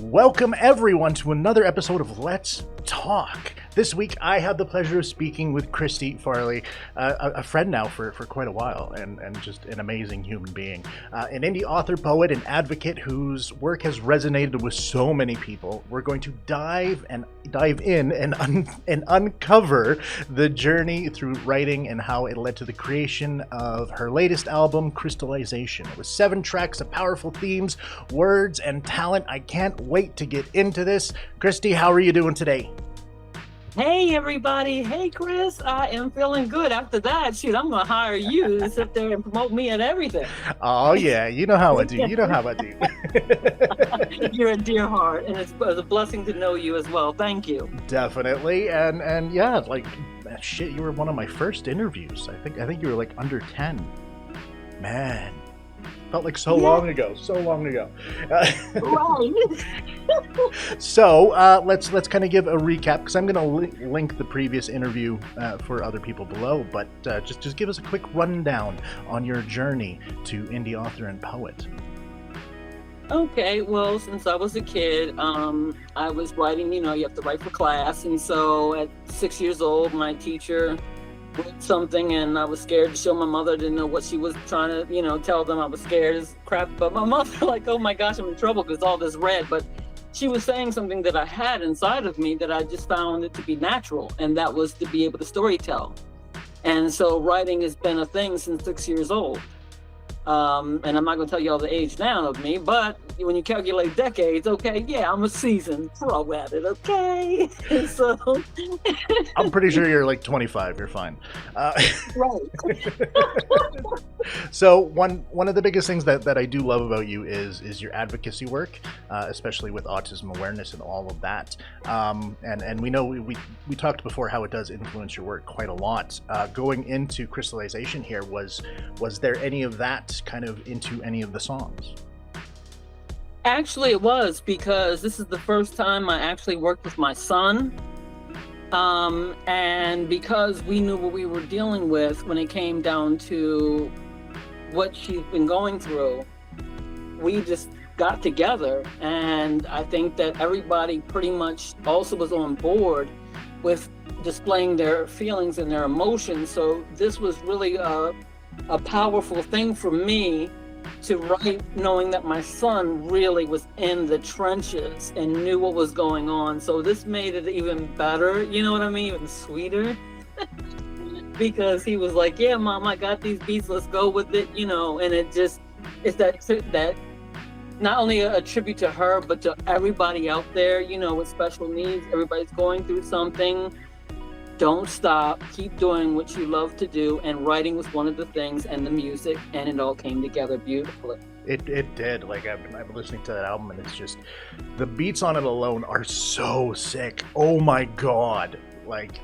Welcome everyone to another episode of Let's Talk. This week I had the pleasure of speaking with Kristie Farley, a friend now for quite a while, and just an amazing human being. An indie author, poet, and advocate whose work has resonated with so many people. We're going to dive in and uncover the journey through writing and how it led to the creation of her latest album, Crystallization. With 7 tracks of powerful themes, words, and talent. I can't wait to get into this. Kristie, how are you doing today? Hey everybody, hey Chris, I am feeling good. After that, shoot, I'm gonna hire you to sit there and promote me and everything. Oh yeah, you know how I do, You're a dear heart, and it's a blessing to know you as well. Thank you. Definitely, and yeah, like, shit, you were one of my first interviews. I think you were like under 10. Man. Felt like so long ago. Right. So let's kind of give a recap, because I'm going to link the previous interview for other people below. But just give us a quick rundown on your journey to indie author and poet. Okay, well, since I was a kid, I was writing. You have to write for class, and so at 6 years old, my teacher wrote something, and I was scared to show my mother. I didn't know what she was trying to, tell them. I was scared as crap, but my mother, like, oh my gosh, I'm in trouble because all this red. But she was saying something that I had inside of me that I just found it to be natural, and that was to be able to storytell. And so writing has been a thing since 6 years old. And I'm not going to tell you all the age now of me, but when you calculate decades, okay, yeah, I'm a seasoned pro at it, okay? So I'm pretty sure you're like 25. You're fine. Right. So one of the biggest things that I do love about you is your advocacy work, especially with autism awareness and all of that. And we know we talked before how it does influence your work quite a lot. Going into Crystallization here, was there any of that kind of into any of the songs? Actually, it was, because this is the first time I actually worked with my son. And because we knew what we were dealing with when it came down to what she's been going through, we just got together. And I think that everybody pretty much also was on board with displaying their feelings and their emotions. So this was really a powerful thing for me to write, knowing that my son really was in the trenches and knew what was going on. So this made it even better, you know what I mean, even sweeter. Because he was like, yeah, Mom, I got these beats, let's go with it, and it's that not only a tribute to her, but to everybody out there, with special needs. Everybody's going through something. Don't stop. Keep doing what you love to do. And writing was one of the things, and the music, and it all came together beautifully. It did. Like, I've been listening to that album, and it's just, the beats on it alone are so sick. Oh my God. Like,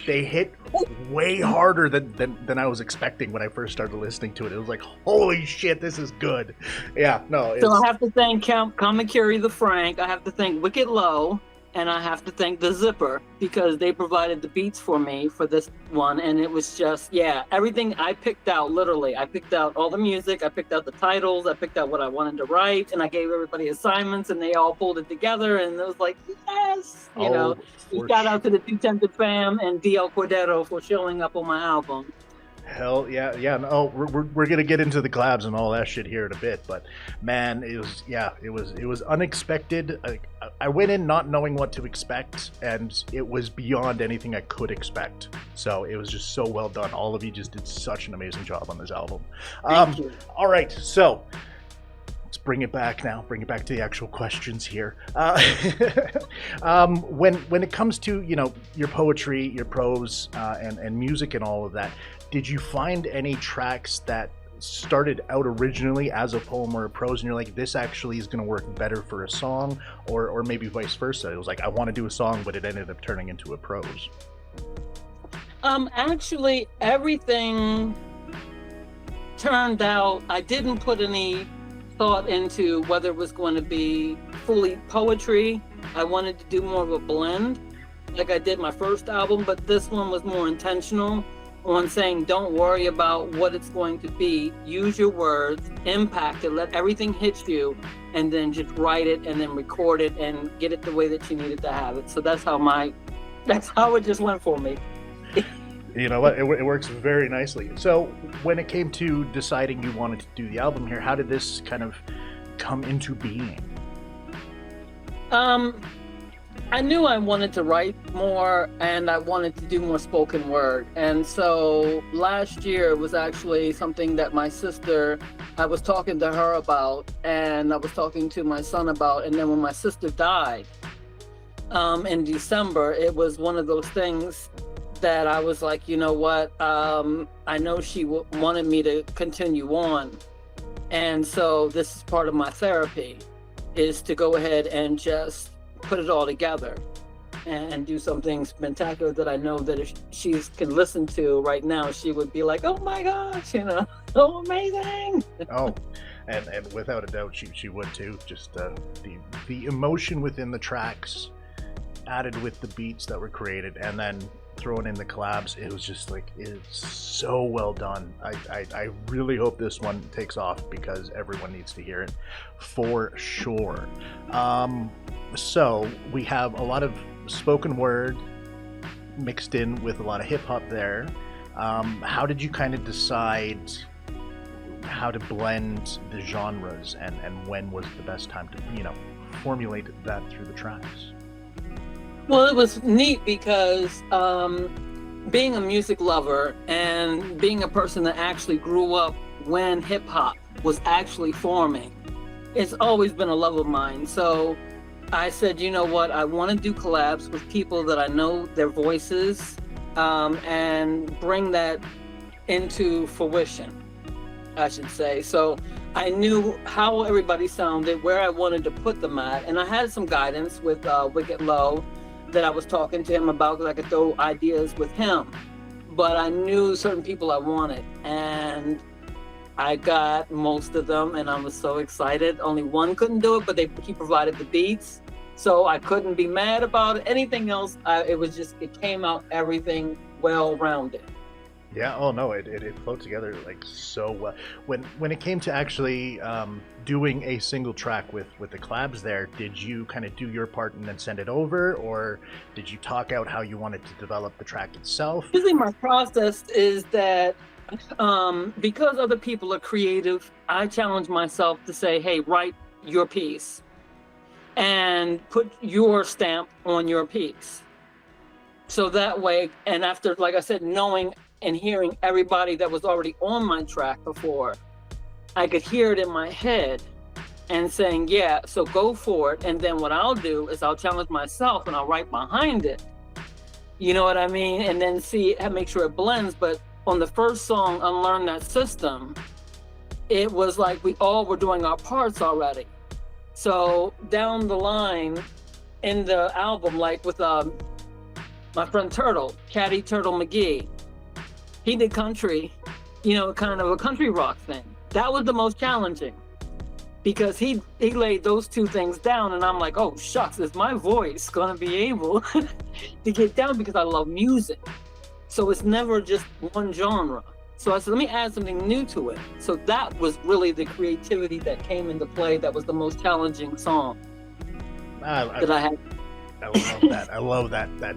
they hit way harder than I was expecting when I first started listening to it. It was like, holy shit, this is good. Yeah, no. So I have to thank Kamikiri the Frank. I have to thank Wikkid Low. And I have to thank the Zipper, because they provided the beats for me for this one. And it was just, everything I picked out, literally. I picked out all the music, I picked out the titles, I picked out what I wanted to write, and I gave everybody assignments, and they all pulled it together. And it was like, yes! Shout out to the Two Tempted fam and DL Cordero for showing up on my album. Hell yeah. No, we're gonna get into the collabs and all that shit here in a bit, but man, it was unexpected. I went in not knowing what to expect, and it was beyond anything I could expect. So it was just so well done. All of you just did such an amazing job on this album. Thank you. All right, so let's bring it back now. Bring it back to the actual questions here. When it comes to your poetry, your prose, and music and all of that, did you find any tracks that started out originally as a poem or a prose, and you're like, this actually is going to work better for a song, or maybe vice versa? It was like, I want to do a song, but it ended up turning into a prose. Actually, everything turned out, I didn't put any thought into whether it was going to be fully poetry. I wanted to do more of a blend, like I did my first album, but this one was more intentional. on saying, don't worry about what it's going to be. Use your words, impact it, let everything hit you, and then just write it and then record it and get it the way that you needed to have it. So that's how it just went for me. You know what? It works very nicely. So when it came to deciding you wanted to do the album here, how did this kind of come into being? I knew I wanted to write more and I wanted to do more spoken word. And so last year was actually something that my sister, I was talking to her about, and I was talking to my son about. And then when my sister died in December, it was one of those things that I was like, you know what? I know she wanted me to continue on. And so this is part of my therapy, is to go ahead and just put it all together and do something spectacular that I know that if she can listen to right now, she would be like, oh my gosh, you know, oh, amazing. Oh, and without a doubt, she would too. Just the emotion within the tracks added with the beats that were created, and then throwing in the collabs, it was just like, it's so well done. I really hope this one takes off, because everyone needs to hear it for sure. So we have a lot of spoken word mixed in with a lot of hip hop there. How did you kind of decide how to blend the genres, and when was the best time to, you know, formulate that through the tracks? Well, it was neat because being a music lover and being a person that actually grew up when hip hop was actually forming, it's always been a love of mine. So I said, you know what, I want to do collabs with people that I know their voices, and bring that into fruition, I should say. So I knew how everybody sounded, where I wanted to put them at, and I had some guidance with Wikkid that I was talking to him about, because I could throw ideas with him. But I knew certain people I wanted, and I got most of them, and I was so excited. Only one couldn't do it, but he provided the beats, so I couldn't be mad about anything else. It came out everything well-rounded. Yeah. Oh no, it flowed together like so well. When it came to actually doing a single track with the collabs there, did you kind of do your part and then send it over, or did you talk out how you wanted to develop the track itself? Usually my process is that because other people are creative, I challenge myself to say, hey, write your piece and put your stamp on your piece. So that way, and after, like I said, knowing and hearing everybody that was already on my track before, I could hear it in my head and saying, yeah, so go for it. And then what I'll do is I'll challenge myself and I'll write behind it. You know what I mean? And then see, and make sure it blends. But on the first song, Unlearn That System, it was like we all were doing our parts already. So down the line in the album, like with my friend Turtle, Caddy Turtle McGee, he did country, you know, kind of a country rock thing. That was the most challenging, because he laid those two things down, and I'm like, oh shucks, is my voice gonna be able to get down, because I love music. So it's never just one genre. So I said, let me add something new to it. So that was really the creativity that came into play. That was the most challenging song that I had. I love that. I love that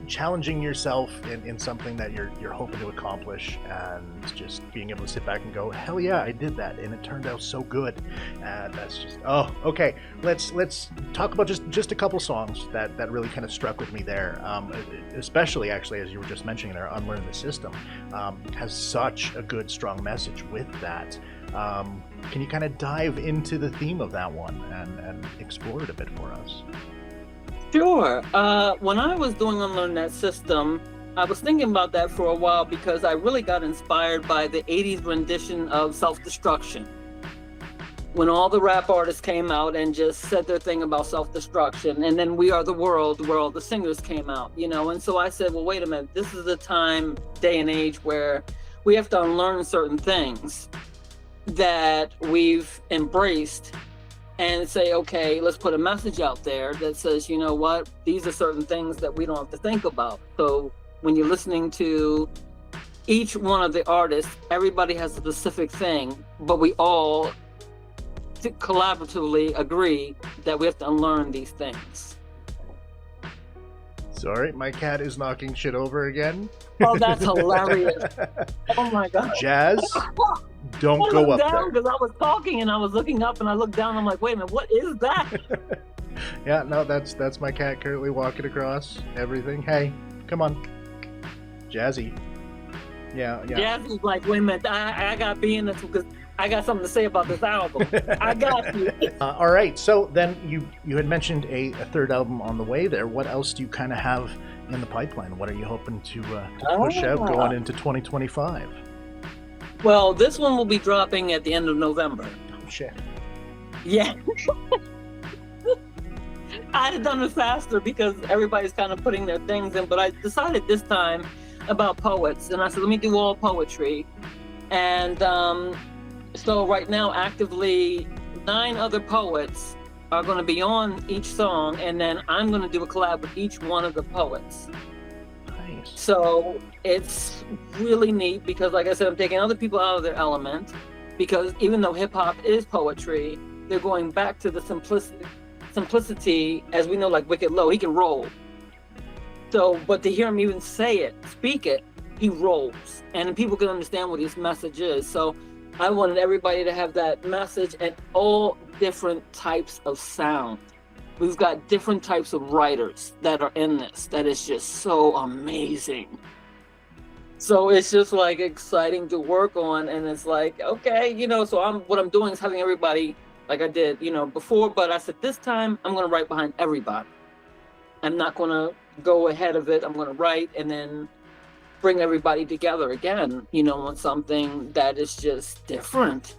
challenging yourself in something that you're hoping to accomplish, and just being able to sit back and go, hell yeah, I did that, and it turned out so good. And that's just, oh, okay. Let's talk about just a couple songs that really kind of struck with me there. Especially, actually, as you were just mentioning there, Unlearn the System has such a good, strong message with that. Can you kind of dive into the theme of that one and explore it a bit for us? Sure. When I was doing Unlearn That System, I was thinking about that for a while, because I really got inspired by the 80s rendition of Self-Destruction. When all the rap artists came out and just said their thing about self-destruction, and then We Are the World, where all the singers came out, you know. And so I said, well, wait a minute, this is a time, day and age where we have to unlearn certain things that we've embraced, and say, okay, let's put a message out there that says, you know what, these are certain things that we don't have to think about. So when you're listening to each one of the artists, everybody has a specific thing, but we all collaboratively agree that we have to unlearn these things. Sorry, my cat is knocking shit over again. Oh, that's hilarious. Oh my God. Jazz, don't go up there. Because I was talking and I was looking up and I looked down and I'm like, wait a minute, what is that? Yeah, no, that's my cat currently walking across everything. Hey, come on. Jazzy. Yeah. Jazzy's like, wait a minute, I got to be in this because I got something to say about this album. I got you. All right, so then you had mentioned a third album on the way there. What else do you kind of have in the pipeline? What are you hoping to push out going into 2025? Well, this one will be dropping at the end of November. Oh, shit. Yeah. I had done it faster because everybody's kind of putting their things in, but I decided this time about poets, and I said, let me do all poetry. And so right now, actively, 9 other poets are going to be on each song, and then I'm going to do a collab with each one of the poets. Nice. So it's really neat because, like I said, I'm taking other people out of their element, because even though hip hop is poetry, they're going back to the simplicity, as we know, like Wikkid Low, he can roll. So, but to hear him even say it, speak it, he rolls, and people can understand what his message is. So I wanted everybody to have that message and all different types of sound. We've got different types of writers that are in this. That is just so amazing. So it's just like exciting to work on, and it's like, okay, so what I'm doing is having everybody, like I did, before, but I said this time I'm going to write behind everybody. I'm not going to go ahead of it. I'm going to write and then bring everybody together again, on something that is just different.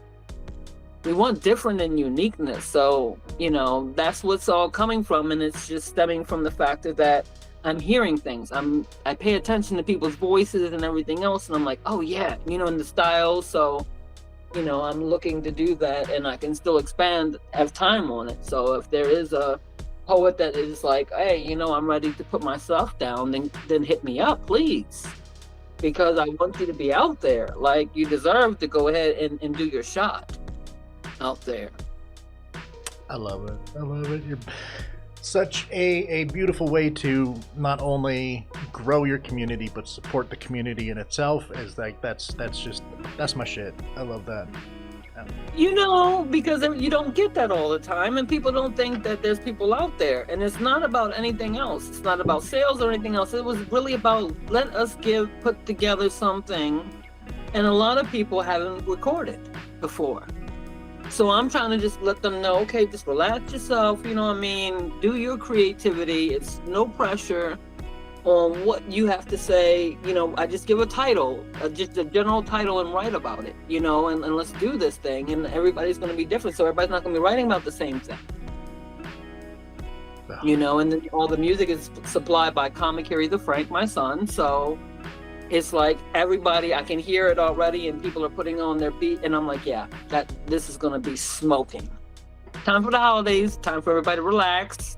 We want different and uniqueness. So, that's what's all coming from. And it's just stemming from the fact that I'm hearing things. I pay attention to people's voices and everything else. And I'm like, oh yeah, in the style. So, I'm looking to do that, and I can still expand, have time on it. So if there is a poet that is like, hey, I'm ready to put my stuff down, then hit me up, please. Because I want you to be out there. Like, you deserve to go ahead and do your shot out there. I love it. You're such a beautiful way to not only grow your community, but support the community in itself. Is like, that's my shit. I love that. Because you don't get that all the time, and people don't think that there's people out there. And it's not about anything else. It's not about sales or anything else. It was really about let us put together something, and a lot of people haven't recorded before. So I'm trying to just let them know, okay, just relax yourself, do your creativity. It's no pressure on what you have to say. I just give a title, just a general title, and write about it, and let's do this thing. And everybody's going to be different, so everybody's not going to be writing about the same thing. And then all the music is supplied by Kamikiri the Frank, my son. So it's like everybody, I can hear it already, and people are putting on their beat, and I'm like, yeah, this is going to be smoking. Time for the holidays, time for everybody to relax.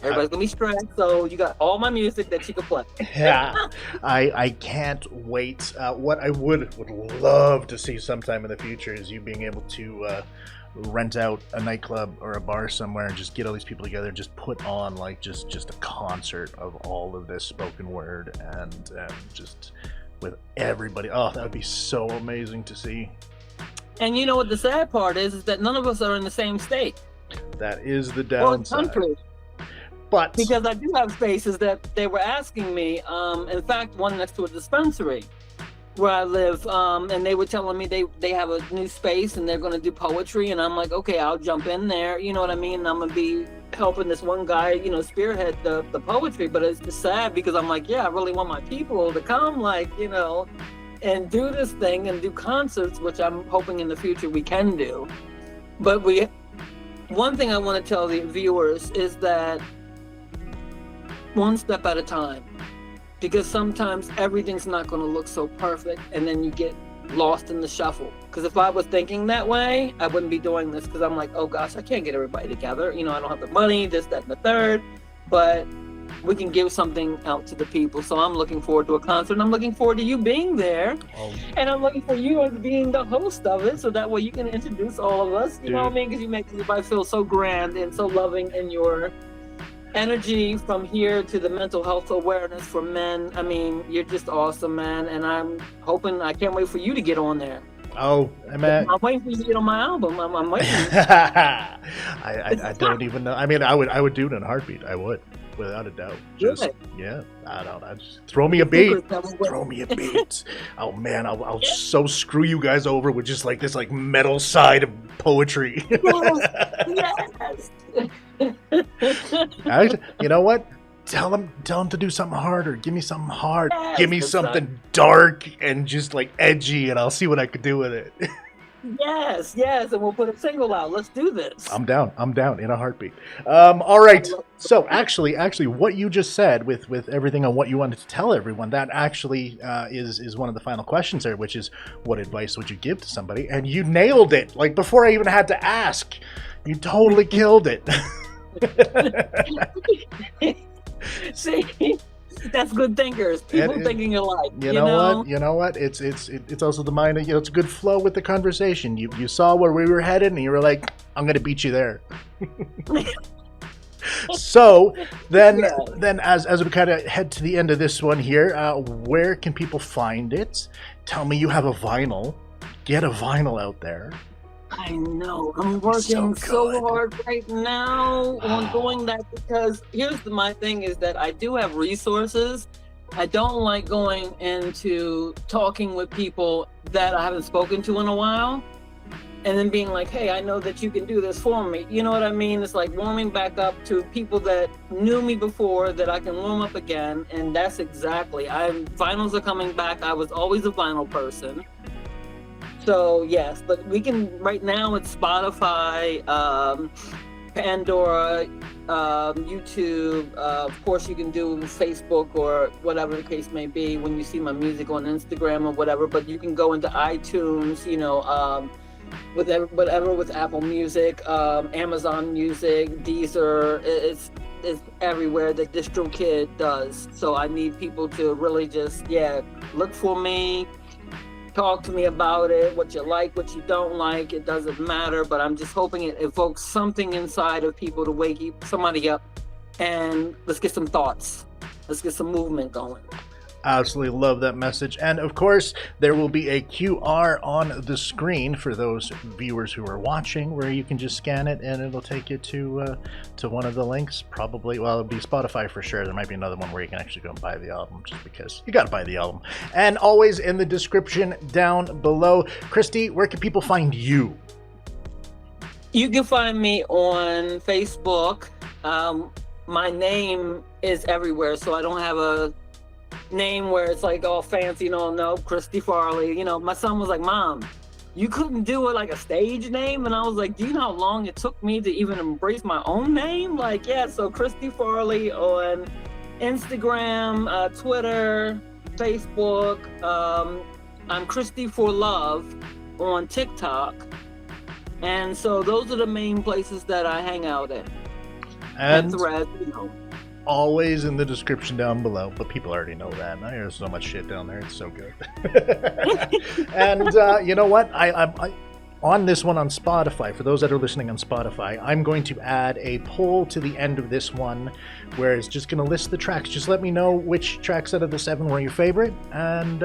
Everybody's gonna be stressed, so you got all my music that you can play. Yeah, I can't wait. What I would love to see sometime in the future is you being able to rent out a nightclub or a bar somewhere and just get all these people together and just put on like just a concert of all of this spoken word and just with everybody. Oh, that would be so amazing to see. And you know what the sad part is that none of us are in the same state. That is the downside. Or country. But because I do have spaces that they were asking me, in fact, one next to a dispensary where I live, and they were telling me they have a new space and they're going to do poetry, and I'm like, okay, I'll jump in there, you know what I mean? And I'm going to be helping this one guy, spearhead the poetry. But it's just sad because I'm like, yeah, I really want my people to come, like, and do this thing and do concerts, which I'm hoping in the future we can do. But one thing I want to tell the viewers is that one step at a time, because sometimes everything's not going to look so perfect, and then you get lost in the shuffle. Because if I was thinking that way, I wouldn't be doing this, because I'm like, oh gosh, I can't get everybody together. I don't have the money, this, that, and the third. But we can give something out to the people. So I'm looking forward to a concert, and I'm looking forward to you being there. Oh, And I'm looking for you as being the host of it, so that way you can introduce all of us. You know what I mean? Because you make everybody feel so grand and so loving in your energy from here to the mental health awareness for men. I mean, you're just awesome, man. And I can't wait for you to get on there. oh, man. I'm waiting for you to get on my album. I'm waiting. I don't even know. I mean, I would do it in a heartbeat. I would, without a doubt. Just, yeah, I don't know. Just throw me a beat. Throw me a beat. Oh man, I'll so screw you guys over with just like this like metal side of poetry. Yes. You know what? Tell them to do something harder. Give me something hard. Yes, Give me something dark and just like edgy, and I'll see what I could do with it. Yes, and we'll put a single out. Let's do this. I'm down in a heartbeat. All right. So actually, what you just said with everything on what you wanted to tell everyone, that actually is one of the final questions there, which is, what advice would you give to somebody? And you nailed it. Like before I even had to ask, you totally killed it. See, that's good thinkers. People thinking alike. You know what? You know what? It's also the mind. It's a good flow with the conversation. You saw where we were headed, and you were like, "I'm going to beat you there." So then as we kind of head to the end of this one here, where can people find it? Tell me you have a vinyl. Get a vinyl out there. I know. I'm working so hard right now on doing that, because my thing is that I do have resources. I don't like going into talking with people that I haven't spoken to in a while and then being like, hey, I know that you can do this for me. You know what I mean? It's like warming back up to people that knew me before, that I can warm up again. And that's exactly, vinyls are coming back. I was always a vinyl person. So yes, but we can, right now it's Spotify, Pandora, YouTube, of course you can do Facebook or whatever the case may be when you see my music on Instagram or whatever, but you can go into iTunes, with Apple Music, Amazon Music, Deezer, it's everywhere that DistroKid does. So I need people to really just, look for me. Talk to me about it, what you like, what you don't like, it doesn't matter, but I'm just hoping it evokes something inside of people to wake somebody up, and let's get some thoughts. Let's get some movement going. Absolutely love that message. And of course, there will be a QR on the screen for those viewers who are watching, where you can just scan it and it'll take you to one of the links. Probably, well, it'll be Spotify for sure. There might be another one where you can actually go and buy the album, just because you got to buy the album. And always in the description down below. Kristie, where can people find you? You can find me on Facebook. My name is everywhere, so I don't have a name where it's like all fancy, no, Kristie Farley. My son was like, Mom, you couldn't do it like a stage name? And I was like, do you know how long it took me to even embrace my own name? So Kristie Farley on Instagram, Twitter, Facebook. I'm Kristie for Love on TikTok. And so those are the main places that I hang out in. And Threads, always in the description down below, but people already know that. There's so much shit down there. It's so good. And you know what? I on this one on Spotify, for those that are listening on Spotify, I'm going to add a poll to the end of this one where it's just going to list the tracks. Just let me know which tracks out of the 7 were your favorite. And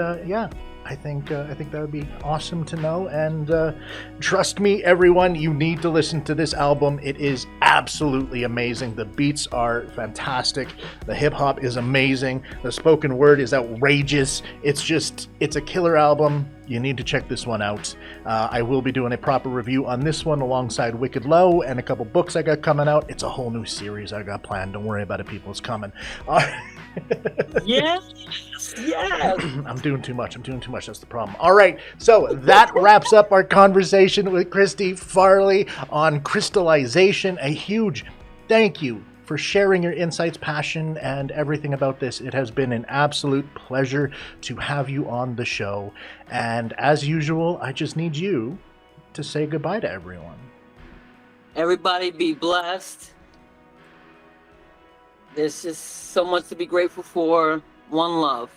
I think that would be awesome to know. And trust me, everyone, you need to listen to this album. It is absolutely amazing. The beats are fantastic. The hip hop is amazing. The spoken word is outrageous. It's a killer album. You need to check this one out. I will be doing a proper review on this one alongside Wikkid Low and a couple books I got coming out. It's a whole new series I got planned. Don't worry about it, people. It's coming. Yes. I'm doing too much. That's the problem. All right. So that wraps up our conversation with Kristie Farley on Crystallization. A huge thank you for sharing your insights, passion, and everything about this. It has been an absolute pleasure to have you on the show. And as usual, I just need you to say goodbye to everyone. Everybody be blessed. There's just so much to be grateful for. One love.